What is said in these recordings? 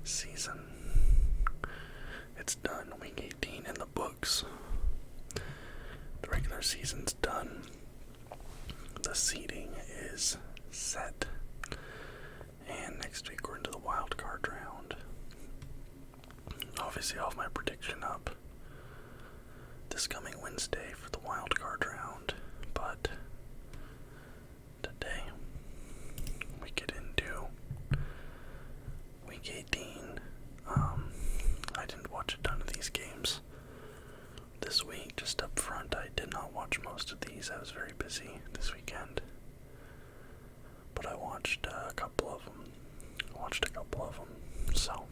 season. It's done. Week 18 in the books. The regular season's done. The seeding is set. And next week we're into the wild card round. Obviously, I'll have my prediction up this coming Wednesday for the wild card round. But today we get into week 18. I didn't watch a ton of these games this week. Just up front, I did not watch most of these. I was very busy this weekend. But I watched a couple of them. So,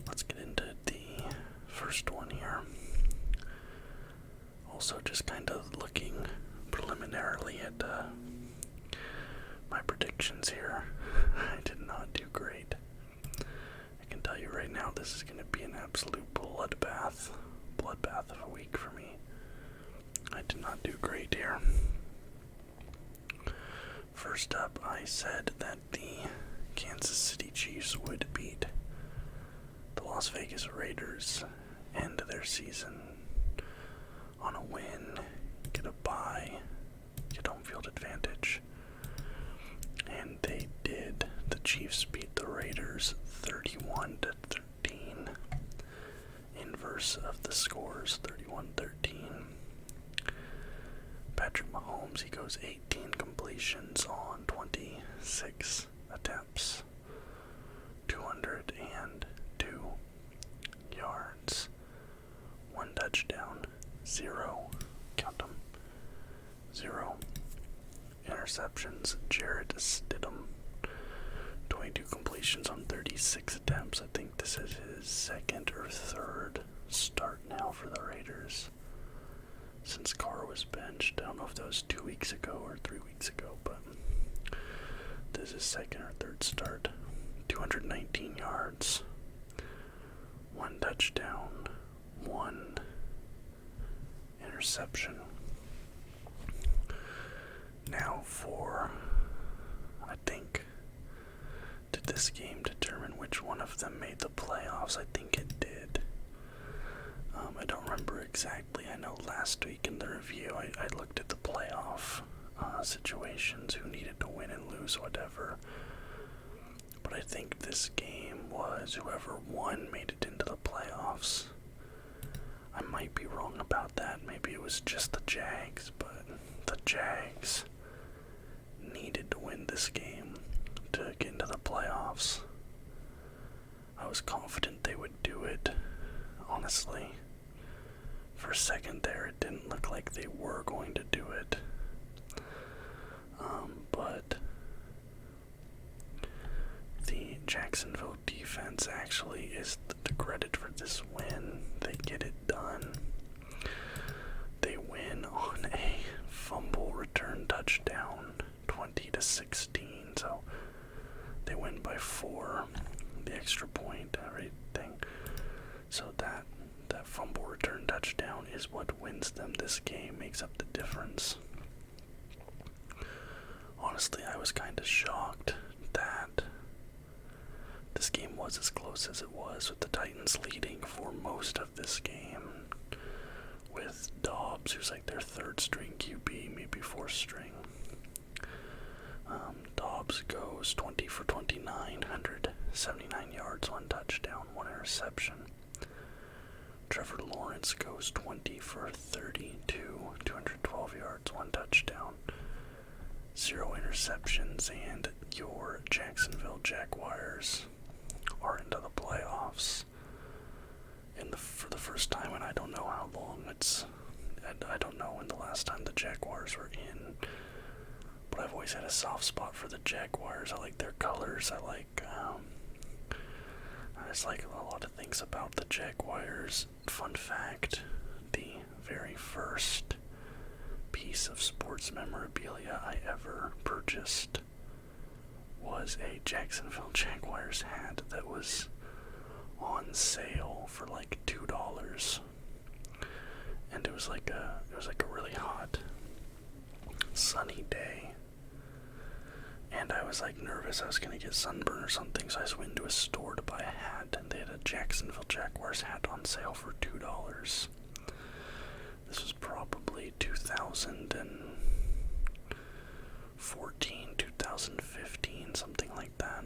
let's get into the first one here. Also, just kind of looking preliminarily at my predictions here. I did not do great. I can tell you right now, this is going to be an absolute bloodbath of a week for me. I did not do great here. First up, I said that the Kansas City Chiefs would beat the Las Vegas Raiders, end their season on a win, get a bye, get home field advantage. And they did. The Chiefs beat the Raiders 31-13. Inverse of the scores, 31-13. Patrick Mahomes, he goes 18 completions on 26 attempts, 202 yards, 1 touchdown, 0 interceptions. Jarrett Stidham, 22 completions on 36 attempts. I think this is his second or third start now for the Raiders since Carr was benched. I don't know if that was 2 weeks ago or 3 weeks ago, but this is his second or third start. 219 yards, 1 touchdown, 1 interception. Now I think, did this game determine which one of them made the playoffs? I think it did. I don't remember exactly. I know last week in the review, I looked at the playoff situations, who needed to win and lose, whatever. But I think this game was whoever won made it into the playoffs. I might be wrong about that. Maybe it was just the Jags, but the Jags needed to win this game to get into the playoffs. I was confident they would do it, honestly. For a second there, it didn't look like they were going to do it. But the Jacksonville defense actually is the credit for this win. They get it done. They win on a fumble return touchdown, 20-16. So they win by 4. The extra point, everything. So that fumble return touchdown is what wins them this game, makes up the difference. Honestly, I was kind of shocked that this game was as close as it was, with the Titans leading for most of this game, with Dobbs, who's like their third string QB, maybe fourth string. Dobbs goes 20 for 29, 179 yards, 1 touchdown, 1 interception. Trevor Lawrence goes 20 for 32, 212 yards, 1 touchdown, 0 interceptions, and your Jacksonville Jaguars are into the playoffs for the first time, and I don't know how long. I don't know when the last time the Jaguars were in, but I've always had a soft spot for the Jaguars. I like their colors. I just like a lot of things about the Jaguars. Fun fact, the very first piece of sports memorabilia I ever purchased was a Jacksonville Jaguars hat that was on sale for like $2. And it was like a really hot, sunny day. And I was like nervous I was gonna get sunburn or something, so I just went into a store to Jacksonville Jaguars hat on sale for $2. This was probably 2014, 2015, something like that.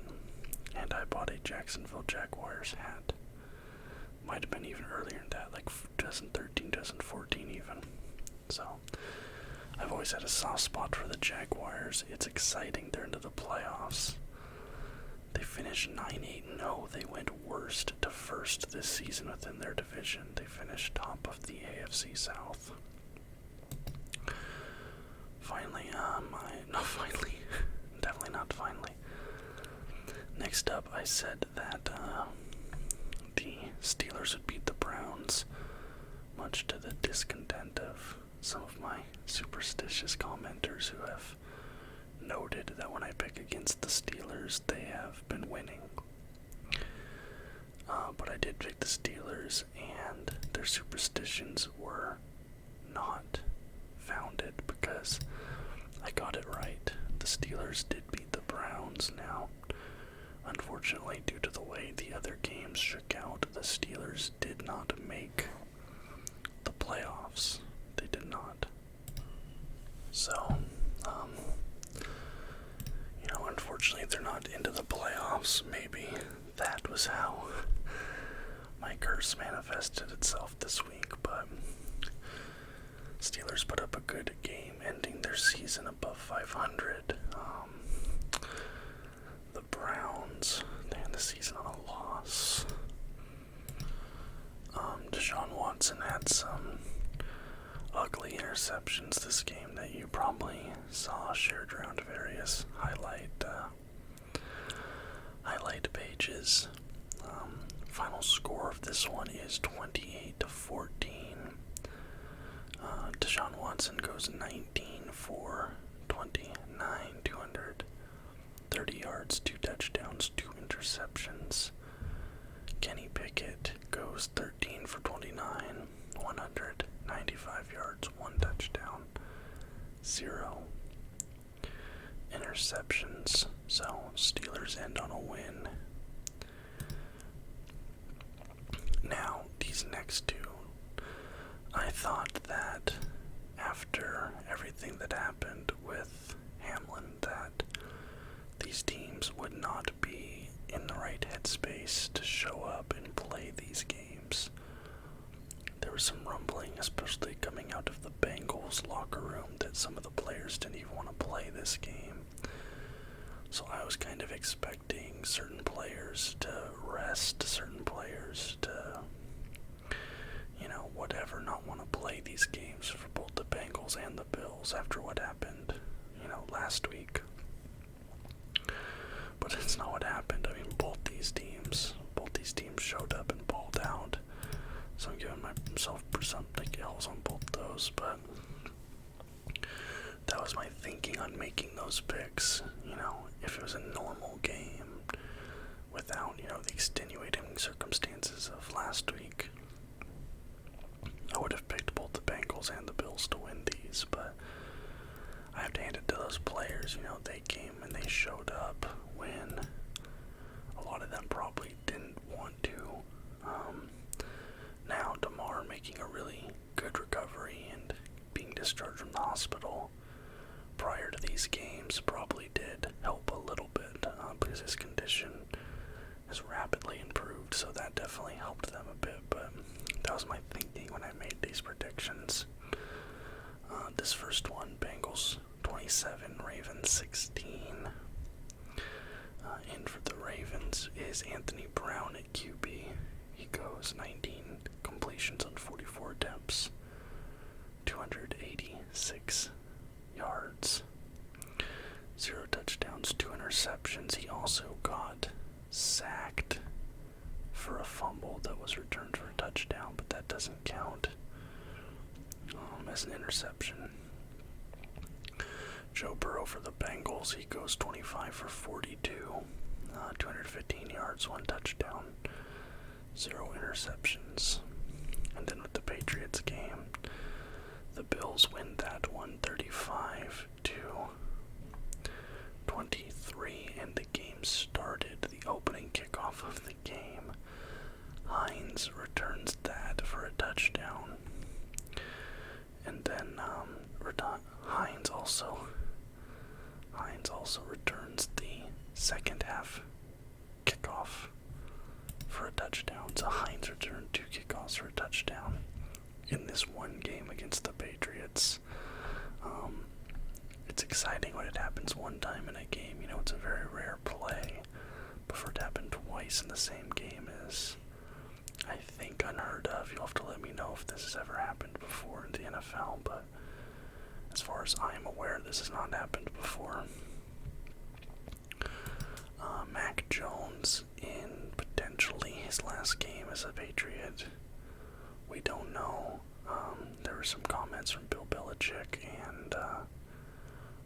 And I bought a Jacksonville Jaguars hat. Might have been even earlier than that, like 2013, 2014 even. So, I've always had a soft spot for the Jaguars. It's exciting. They're into the playoffs. They finished 9-8-0. They went worst to first this season within their division. They finished top of the AFC South. Finally, definitely not finally. Next up, I said that the Steelers would beat the Browns, much to the discontent of some of my superstitious commenters who have noted that when I pick against the Steelers, they have been winning. But I did pick the Steelers, and their superstitions were not founded because I got it right. The Steelers did beat the Browns. Now, unfortunately, due to the way the other games shook out, the Steelers did not make the playoffs. They did not. So, unfortunately, they're not into the playoffs. Maybe that was how my curse manifested itself this week, but Steelers put up a good game, ending their season above 500. The Browns, they end the season on a loss. Deshaun Watson had some ugly interceptions this game that you probably saw shared around various highlight pages. Final score of this one is 28-14. Deshaun Watson goes 19 for 29, 230 yards, 2 touchdowns, 2 interceptions. Kenny Pickett goes 13 for 29, 195 yards, 1 touchdown, 0 interceptions. So, Steelers end on a win. Now, these next two, I thought that after everything that happened with Hamlin, that these teams would not be in the right headspace to show up and play these games. There was some rumbling, especially coming out of the Bengals locker room, that some of the players didn't even want to play this game. So I was kind of expecting certain players to rest, certain players to, whatever, not want to play these games for both the Bengals and the Bills after what happened, last week. But it's not what happened. I mean, both these teams showed up and balled out. So I'm giving myself some L's on both those, but that was my thinking on making those picks. If it was a normal game without, the extenuating circumstances of last week, I would have picked both the Bengals and the Bills to win these, but I have to hand it to those players. They came and they showed up when a lot of them probably didn't want to. Now, DeMar making a really good recovery and being discharged from the hospital prior to these games probably did help a little bit because his condition has rapidly improved, so that definitely helped them a bit, but that was my thinking when I made these predictions. This first one, Bengals 27, Ravens 16. In for the Ravens is Anthony Brown at QB. He goes 19 completions on 44 attempts, 286 yards, 0 touchdowns, 2 interceptions. He also got sacked for a fumble that was returned for a touchdown, but that doesn't count as an interception. Joe Burrow for the Bengals, he goes 25 for 42, 215 yards, 1 touchdown, 0 interceptions. And then with the Patriots game, the Bills win that one 35-23, and the game started. The opening kickoff of the game, Hines also returns the second half kickoff for a touchdown. So Hines returned 2 kickoffs for a touchdown in this one game against the Patriots. It's exciting when it happens one time in a game. You know, it's a very rare play. But for it to happen twice in the same game is, I think, unheard of. You'll have to let me know if this has ever happened before in the NFL, but as far as I'm aware, this has not happened before. Mac Jones in potentially his last game as a Patriot. We don't know. There were some comments from Bill Belichick and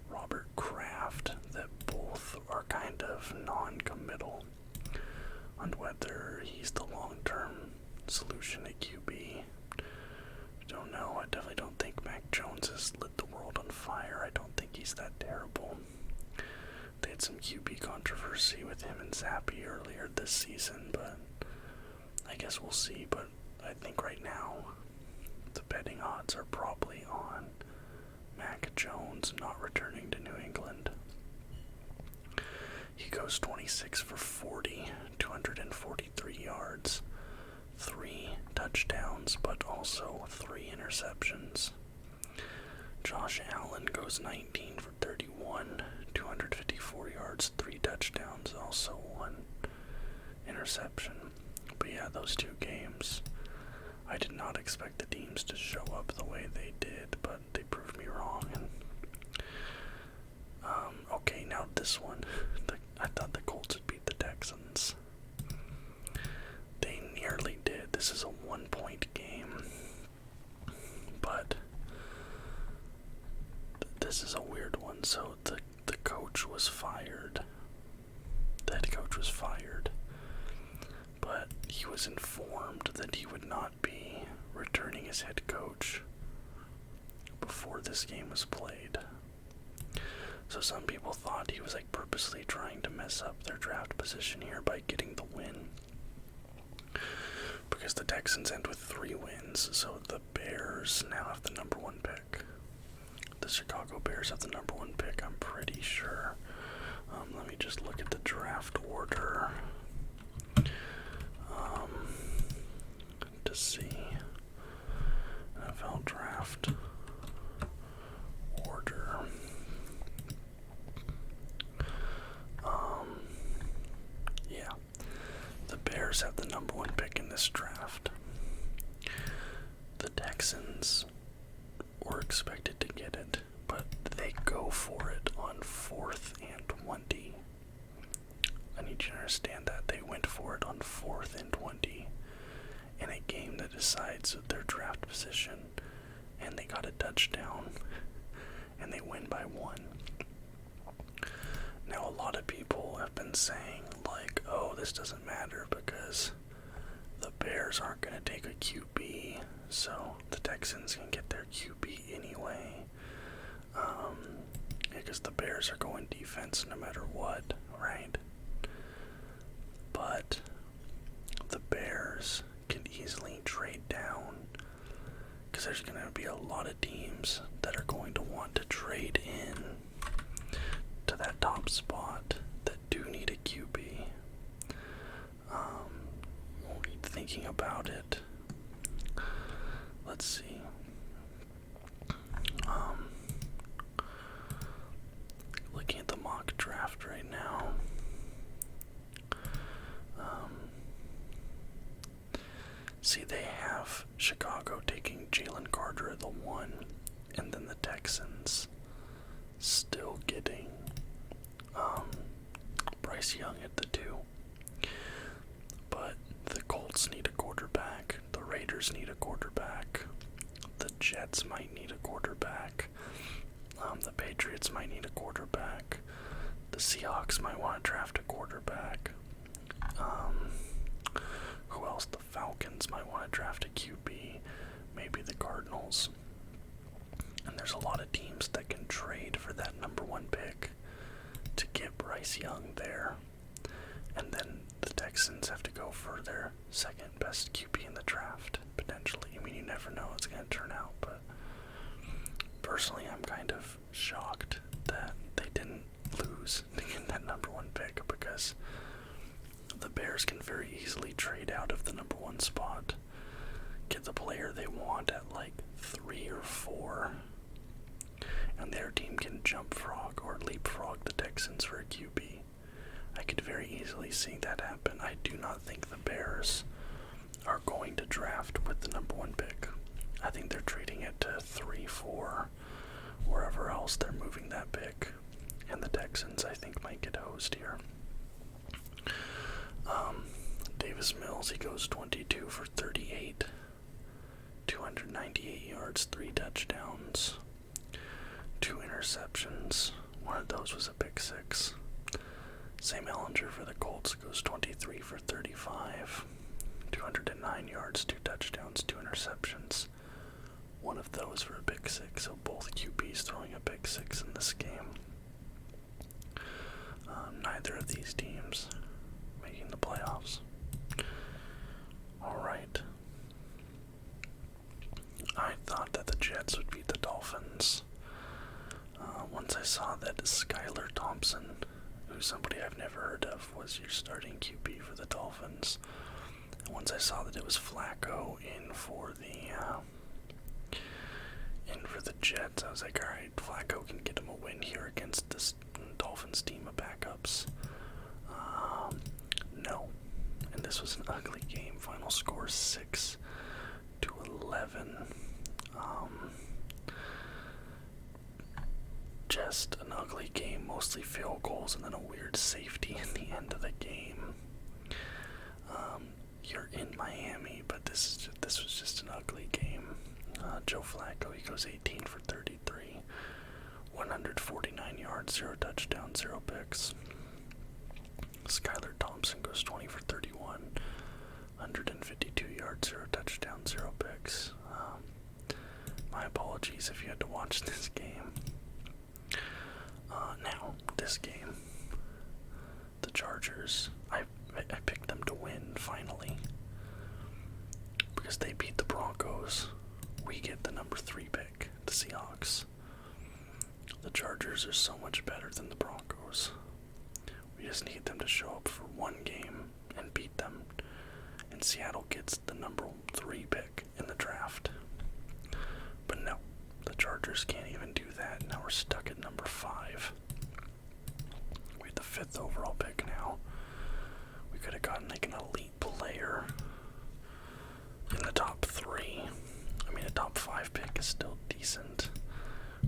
Robert Kraft that both are kind of non-committal on whether he's the long-term solution at QB. Don't know. I definitely don't think Mac Jones has lit the world on fire. I don't think he's that terrible. They had some QB controversy with him and Zappy earlier this season, but I guess we'll see. But I think right now the betting odds are probably on Mac Jones not returning to New England. He goes 26 for 40, 243 yards, 3 touchdowns, but also 3 interceptions. Josh Allen goes 19 for 31, 254 yards, 3 touchdowns, also 1 interception. But yeah, those 2 games, I did not expect the teams to show up the way they did, but they proved me wrong. And okay, now this one, I thought the Colts would beat the Texans. They nearly did. This is a 1-point game, but this is a weird one. So the coach was fired. The head coach was fired, but he was informed that he would not be returning as head coach before this game was played. So some people thought he was like purposely trying to mess up their draft position here by getting the win, because the Texans end with 3 wins, so the Bears now have the number 1 pick. The Chicago Bears have the number 1 pick, I'm pretty sure. Let me just look at the draft order to see. NFL draft order. Yeah, the Bears have the number 1 pick in this draft. The Texans were expected to get it, but they go for it on 4th and 20. I need you to understand that. They went for it on 4th and 20 in a game that decides their draft position, and they got a touchdown, and they win by 1. Now, a lot of people have been saying, like, oh, this doesn't matter because the Bears aren't going to take a QB, so the Texans can get their QB anyway. Because the Bears are going defense no matter what, right? But the Bears can easily trade down, because there's going to be a lot of teams that are going to want to trade in to that top spot that do need a QB. Thinking about it, let's see. Looking at the mock draft right now. See, they have Chicago taking Jalen Carter at the 1, and then the Texans still getting Bryce Young at the 2. But the Colts need a quarterback, the Raiders need a quarterback, the Jets might need a quarterback, the Patriots might need a quarterback, the Seahawks might want to draft a quarterback, who else? The Falcons might want to draft a QB, maybe the Cardinals. And there's a lot of teams that can trade for that number 1 pick to get Bryce Young there. And then the Texans have to go for their second best QB in the draft, potentially. I mean, you never know how it's going to turn out, but personally, I'm kind of shocked that they didn't lose to get that number 1 pick, because the Bears can very easily trade out of the number 1 spot, get the player they want at like 3 or 4, and their team can jump frog or leapfrog the Texans for a QB. I could very easily see that happen. I do not think the Bears are going to draft with the number 1 pick. I think they're trading it to 3, 4, wherever else they're moving that pick. And the Texans, I think, might get hosed here. Davis Mills, he goes 22 for 38. 298 yards, 3 touchdowns, 2 interceptions. One of those was a pick 6. Sam Ellinger for the Colts goes 23 for 35. 209 yards, 2 touchdowns, 2 interceptions. One of those for a pick 6, so both QBs throwing a pick 6 in this game. Neither of these teams making the playoffs. Alright. I thought that the Jets would beat the Dolphins. Once I saw that Skylar Thompson, who's somebody I've never heard of, was your starting QB for the Dolphins. And once I saw that it was Flacco in for the Jets, I was like, alright, Flacco can get him a win here against this Dolphins team of backups. No. And this was an ugly game. Final score 6-11. Just an ugly game, mostly field goals, and then a weird safety in the end of the game. You're in Miami, but this was just an ugly game. Joe Flacco, he goes 18 for 33, 149 yards, 0 touchdowns, 0 picks. Skylar Thompson goes 20 for 31, 152 yards, 0 touchdowns, 0 picks. My apologies if you had to watch this game. Now, this game, the Chargers, I picked them to win, finally. Because they beat the Broncos. We get the number 3 pick, the Seahawks. The Chargers are so much better than the Broncos. We just need them to show up for one game and beat them. And Seattle gets the number 3 pick in the draft. But no, the Chargers can't even do that. Now we're stuck at number 5. We have the 5th overall pick now. We could have gotten like an elite player in the top 3. I mean, a top 5 pick is still decent.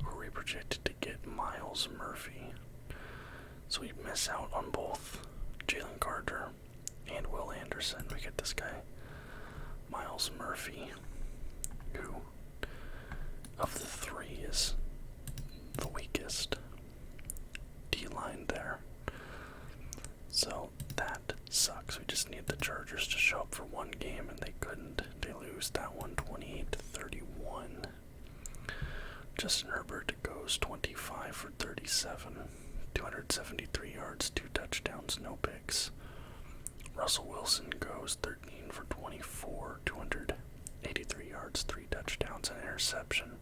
Who are we projected to get? Miles Murphy. So we miss out on both Jalen Carter and Will Anderson. We get this guy, Miles Murphy, who of the 3 is the weakest D-line there. So that sucks. We just need the Chargers to show up for one game, and they couldn't. They lose that one 28-31. Justin Herbert goes 25 for 37, 273 yards, 2 touchdowns, no picks. Russell Wilson goes 13 for 24, 283 yards, 3 touchdowns, and interception.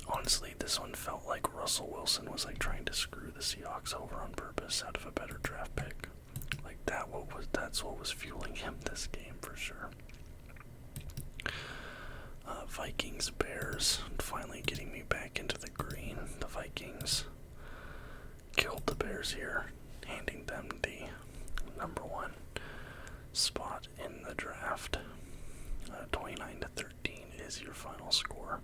Honestly, this one felt like Russell Wilson was like trying to screw the Seahawks over on purpose out of a better draft pick. Like that's what was fueling him this game for sure. Vikings, Bears, finally getting me back into the green. The Vikings killed the Bears here, handing them the number 1 spot in the draft. 29-13 is your final score.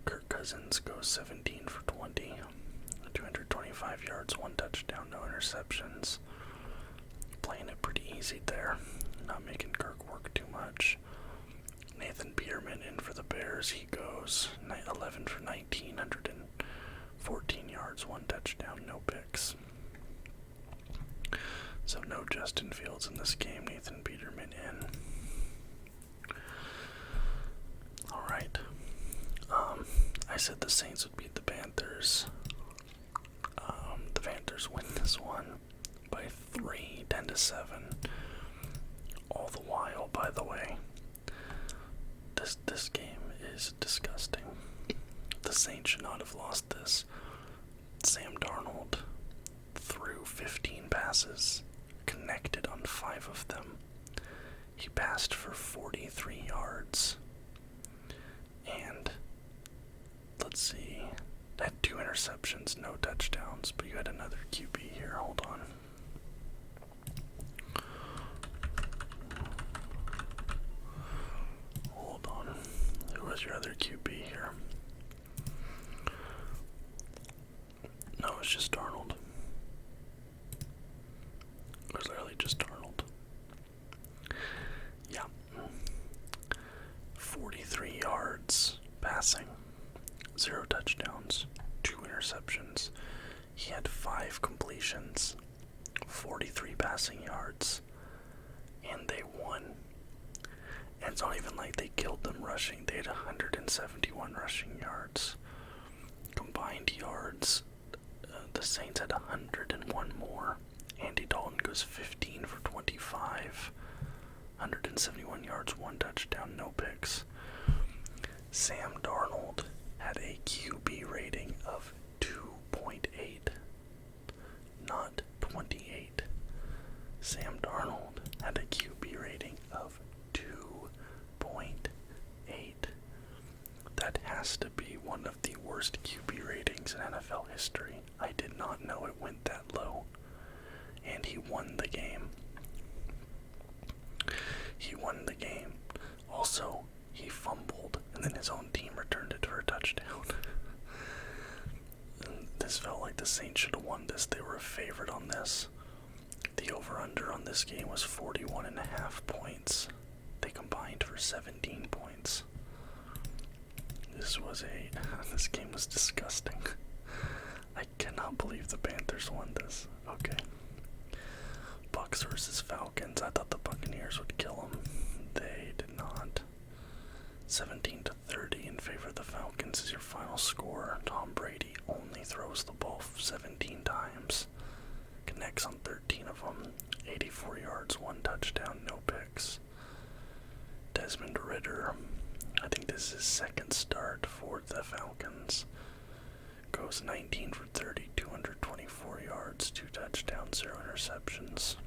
Kirk Cousins goes 17 for 20, 225 yards, 1 touchdown, no interceptions. Playing it pretty easy there, not making Kirk work too much. Nathan Peterman in for the Bears. He goes 11 for 19, 114 yards, 1 touchdown, no picks. So no Justin Fields in this game. Nathan Peterman in. Alright. I said the Saints would beat the Panthers. The Panthers win this one by 3, 10-7. All the while, by the way, this game is disgusting. The Saints should not have lost this. Sam Darnold threw 15 passes, connected on 5 of them. He passed for 43 yards. And, let's see, had 2 interceptions, no touchdowns, but you had another QB here. Hold on. Hold on. Who was your other QB here? No, it's just Darnold. It was literally just Darnold. Yeah. 43 yards passing, 0 touchdowns, 2 interceptions. He had 5 completions, 43 passing yards, and they won. And it's not even like they killed them rushing. They had 171 rushing yards. Combined yards, the Saints had 101 more. Andy Dalton goes 15 for 25. 171 yards, 1 touchdown, no picks. Sam Darnold had a QB rating of 2.8, not 28. Sam Darnold had a QB rating of 2.8. That has to be one of the worst QB ratings in NFL history. I did not know it went that low. And he won the game. He won the game. Also, he fumbled, and then his own team returned it for a touchdown. And this felt like the Saints should have won this. They were a favorite on this. The over-under on this game was 41.5 points. They combined for 17 points. This game was disgusting. I cannot believe the Panthers won this. Okay. Bucks versus Falcons. I thought the Buccaneers would kill them. They did not. 17-30 in favor of the Falcons is your final score. Tom Brady only throws the ball 17 times. Connects on 13 of them. 84 yards, 1 touchdown, no picks. Desmond Ridder, I think this is his second start for the Falcons. Goes 19 for 30, 224 yards, 2 touchdowns, 0 interceptions.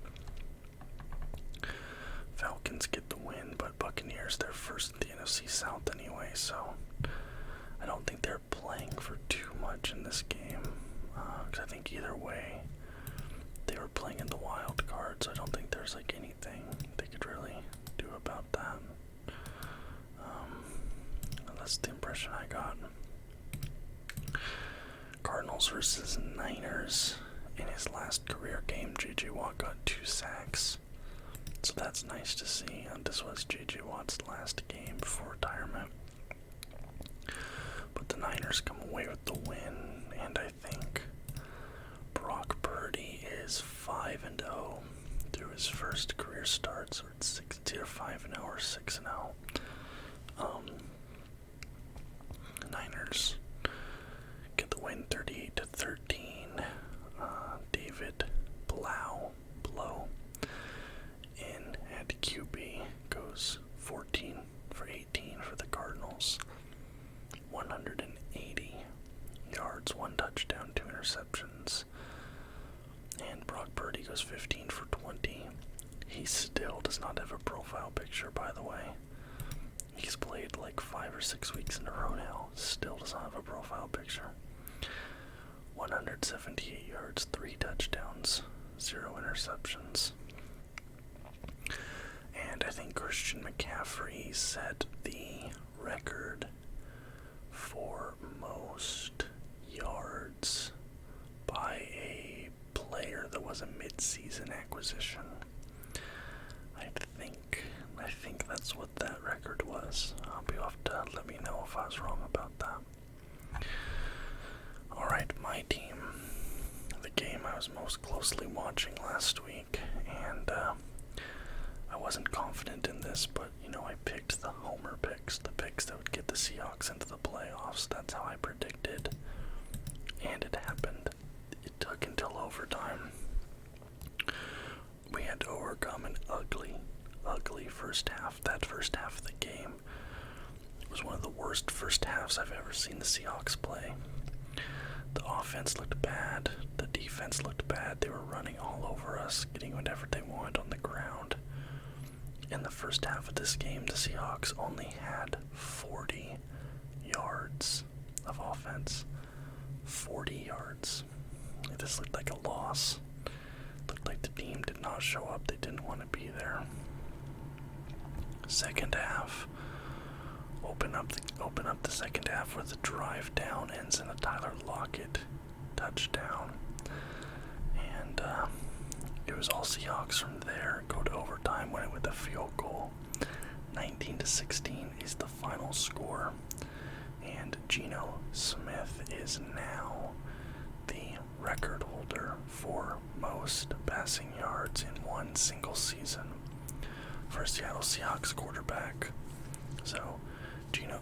Falcons get the win, but Buccaneers, they're first in the NFC South anyway, so I don't think they're playing for too much in this game. Because I think either way, they were playing in the wild card, so I don't think there's like anything they could really do about that. That's the impression I got. Cardinals versus Niners. In his last career game, J.J. Watt got 2 sacks. So that's nice to see. This was J.J. Watt's last game before retirement. But the Niners come away with the win, and I think Brock Purdy is 5-0 through his first career start. So it's 5-0 or 6-0. Niners get the win 38-13. David Blow in at QB goes 14 for 18 for the Cardinals. 180 yards, 1 touchdown, 2 interceptions. And Brock Purdy goes 15 for 20. He still does not have a profile picture, by the way. He's played like 5 or 6 weeks in a row now. Still does not have a profile picture. 178 yards, 3 touchdowns, 0 interceptions. And I think Christian McCaffrey set the record for most yards by a player that was a mid-season acquisition. I think that's what that record was. You'll have to let me know if I was wrong about that. Alright, my team. The game I was most closely watching last week, and I wasn't confident in this, but I picked the homer picks, the picks that would get the Seahawks into the playoffs. That's how I predicted, and it happened. It took until overtime. We had to overcome an ugly first half. That first half of the game was one of the worst first halves I've ever seen the Seahawks play. The offense looked bad. The defense looked bad. They were running all over us, getting whatever they wanted on the ground. In the first half of this game, the Seahawks only had 40 yards of offense. 40 yards. This looked like a loss. Looked like the team did not show up. They didn't want to be there. Second half. Open up the second half with a drive down, ends in a Tyler Lockett touchdown. And it was all Seahawks from there. Go to overtime, win it with a field goal. 19-16 is the final score. And Geno Smith is now the record holder for most passing yards in one single season for a Seattle Seahawks quarterback. So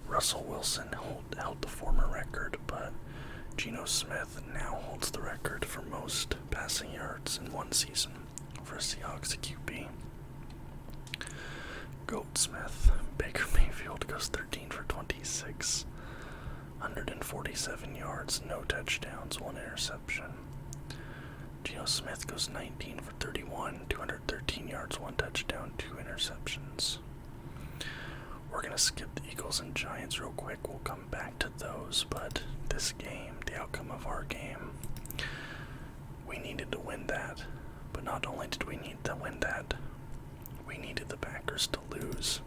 Russell Wilson held the former record, but Geno Smith now holds the record for most passing yards in one season for a Seahawks QB. Goat Smith. Baker Mayfield goes 13 for 26. 147 yards, no touchdowns, 1 interception. Geno Smith goes 19 for 31, 213 yards, 1 touchdown, 2 interceptions. We're going to skip the Eagles and Giants real quick. We'll come back to those, but this game, the outcome of our game, we needed to win that. But not only did we need to win that, we needed the Packers to lose.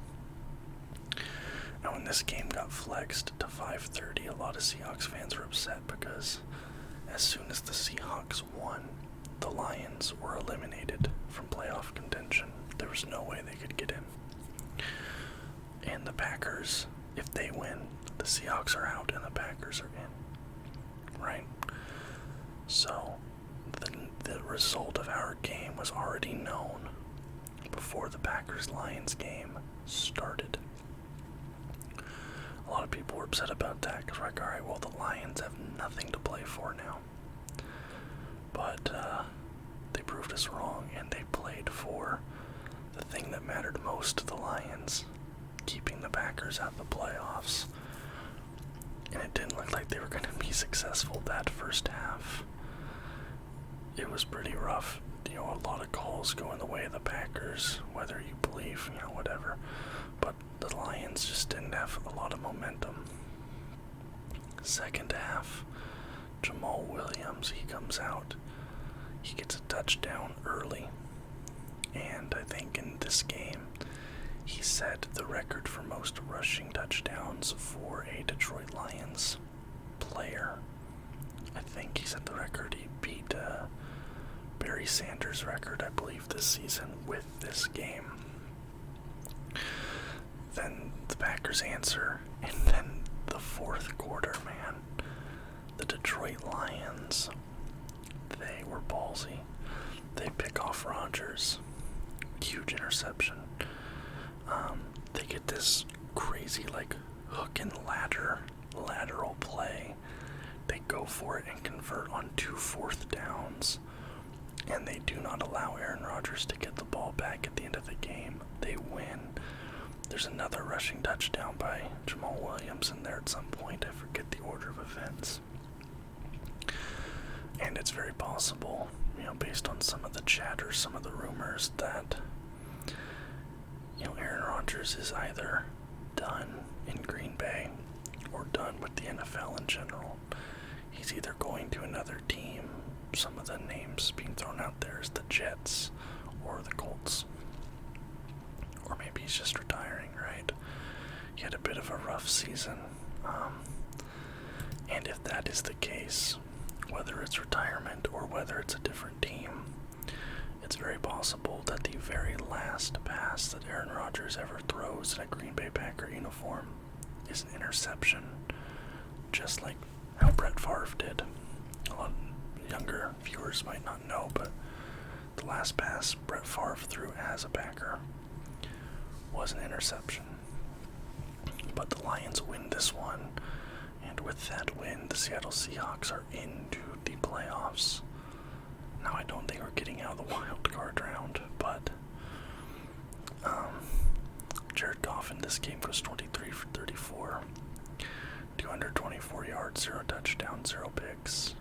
Now, when this game got flexed to 5:30, a lot of Seahawks fans were upset because as soon as the Seahawks won, the Lions were eliminated from playoff contention. There was no way they could get in. And the Packers, if they win, the Seahawks are out and the Packers are in. Right? So, the result of our game was already known before the Packers-Lions game started. A lot of people were upset about that because we're like, alright, well, the Lions have nothing to play for now. But they proved us wrong, and they played for the thing that mattered most to the Lions, keeping the Packers out of the playoffs. And it didn't look like they were going to be successful that first half. It was pretty rough. A lot of calls go in the way of the Packers, whether you believe, whatever. But the Lions just didn't have a lot of momentum. Second half, Jamal Williams, he comes out. He gets a touchdown early. And I think in this game, he set the record for most rushing touchdowns for a Detroit Lions player. I think he set the record. He beat Barry Sanders' record, I believe, this season with this game. Then the Packers answer, and then the fourth quarter, man. The Detroit Lions, they were ballsy. They pick off Rodgers. Huge interception. They get this crazy, hook and lateral play. They go for it and convert on 2 4th downs. And they do not allow Aaron Rodgers to get the ball back at the end of the game. They win. There's another rushing touchdown by Jamal Williams in there at some point. I forget the order of events. And it's very possible, based on some of the chatter, some of the rumors, that, Aaron Rodgers is either done in Green Bay or done with the NFL in general. He's either going to another team. Some of the names being thrown out there is the Jets or the Colts. Or maybe he's just retiring, right? He had a bit of a rough season. And if that is the case, whether it's retirement or whether it's a different team, it's very possible that the very last pass that Aaron Rodgers ever throws in a Green Bay Packer uniform is an interception, just like how Brett Favre did. A lot of younger viewers might not know, but the last pass Brett Favre threw as a Packer was an interception. But the Lions win this one, and with that win, the Seattle Seahawks are into the playoffs. Now, I don't think we're getting out of the wild card round, but Jared Goff off in this game goes 23 for 34. 224 yards, 0 touchdowns, 0 picks.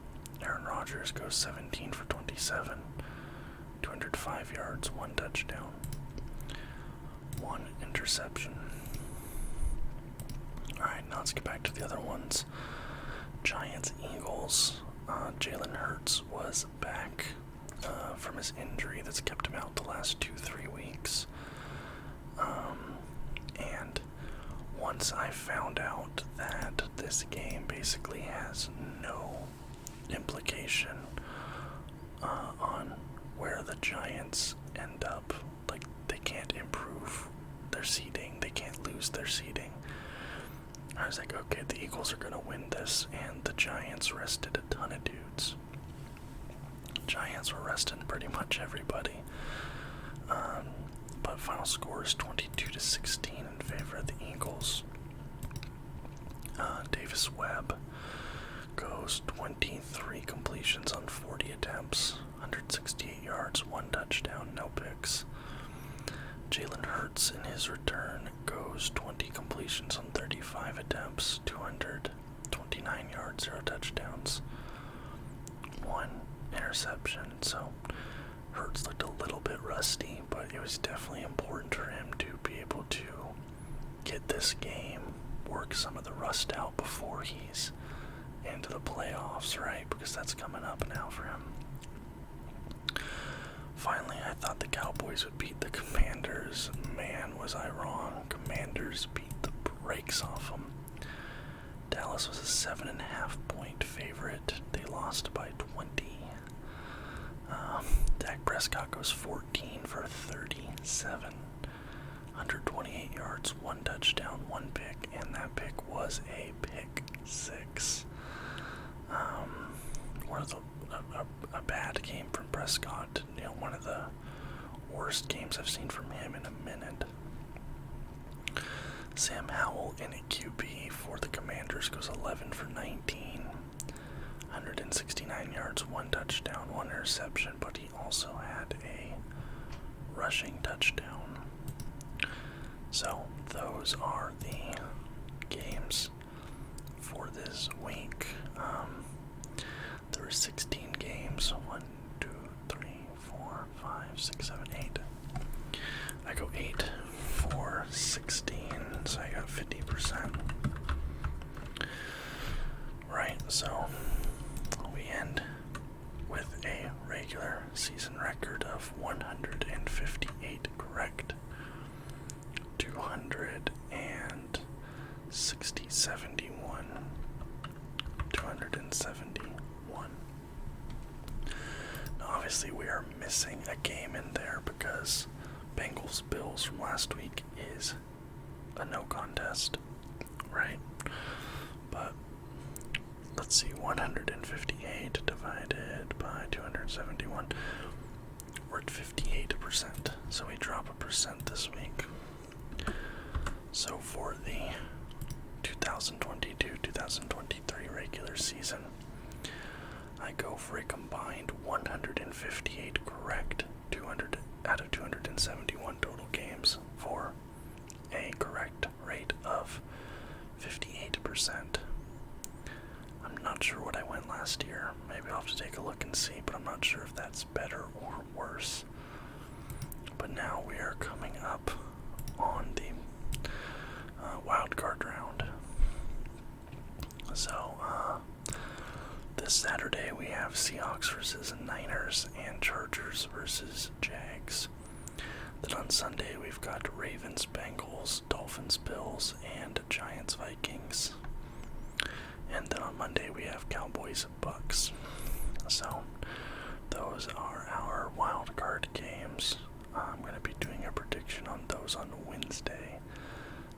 Aaron Rodgers goes 17 for 27. 205 yards, 1 touchdown, 1 interception. Alright, now let's get back to the other ones. Giants, Eagles. Jalen Hurts was back from his injury that's kept him out the last 2-3 weeks. And once I found out that this game basically has no implication on where the Giants end up, like they can't improve their seeding, they can't lose their seeding, I was like, okay, the Eagles are going to win this, and the Giants rested a ton of dudes. Giants were resting pretty much everybody. But final score is 22-16 in favor of the Eagles. Davis Webb goes 23 completions on 40 attempts, 168 yards, 1 touchdown, no picks. Jalen Hurts in his return goes 20 completions on 35 attempts, 229 yards, 0 touchdowns, 1 interception. So Hurts looked a little bit rusty, but it was definitely important for him to be able to get this game, work some of the rust out before he's into the playoffs, right? Because that's coming up now for him. Finally, I thought the Cowboys would beat the Commanders. Man, was I wrong. Commanders beat the brakes off them. Dallas was a 7.5 point favorite. They lost by 20. Dak Prescott goes 14 for 37. 128 yards, 1 touchdown, 1 pick, and that pick was a pick 6. A bad game from Prescott. You know, one of the worst games I've seen from him in a minute. Sam Howell in a QB for the Commanders goes 11 for 19. 169 yards, 1 touchdown, 1 interception, but he also had a rushing touchdown. So those are the games for this week. There were 16 games. 1, 2, 3, 4, 5, 6, 7, 8. I go 8 for 16, so I got 50%. Right, so we end with a regular season record of 158 correct. 271. 271. Now obviously we are missing a game in there because Bengals Bills from last week is a no contest, right? But let's see, 158 divided by 271. We're at 58%, so we drop a percent this week. So for the 2022-2023 regular season, I go for a combined 158 correct, 200 out of 271 total games for a correct rate of 58%. I'm not sure what I went last year. Maybe I'll have to take a look and see, but I'm not sure if that's better or worse. But now we are coming up on the wild card round. So this Saturday we have Seahawks versus Niners and Chargers versus Jags. Then on Sunday we've got Ravens, Bengals, Dolphins, Bills, and Giants, Vikings. And then on Monday we have Cowboys, Bucks. So those are our wild card games. I'm going to be doing a prediction on those on Wednesday.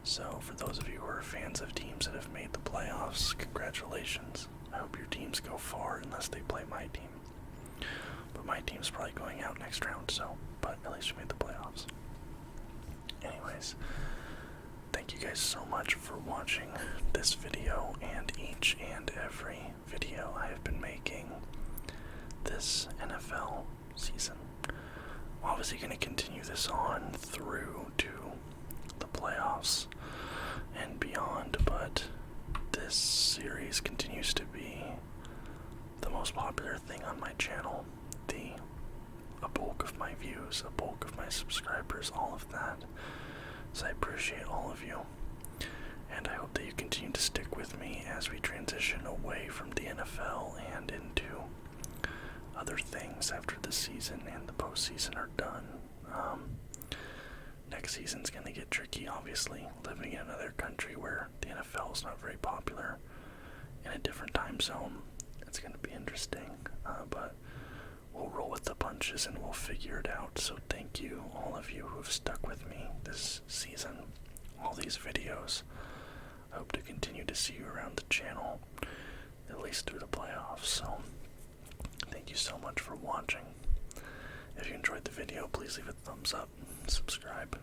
So for those of you who are fans of teams that have made the playoffs, congratulations. I hope your teams go far unless they play my team. But my team's probably going out next round, but at least we made the playoffs. Anyways, thank you guys so much for watching this video and each and every video I have been making this NFL season. I'm obviously going to continue this on through to the playoffs. playoffs and beyond, but this series continues to be the most popular thing on my channel. A bulk of my views, a bulk of my subscribers, all of that. So I appreciate all of you, and I hope that you continue to stick with me as we transition away from the NFL and into other things after the season and the postseason are done. Next season's going to get tricky, obviously, living in another country where the NFL is not very popular in a different time zone. It's going to be interesting, but we'll roll with the punches and we'll figure it out. So thank you, all of you who have stuck with me this season, all these videos. I hope to continue to see you around the channel, at least through the playoffs. So thank you so much for watching. If you enjoyed the video, please leave a thumbs up, subscribe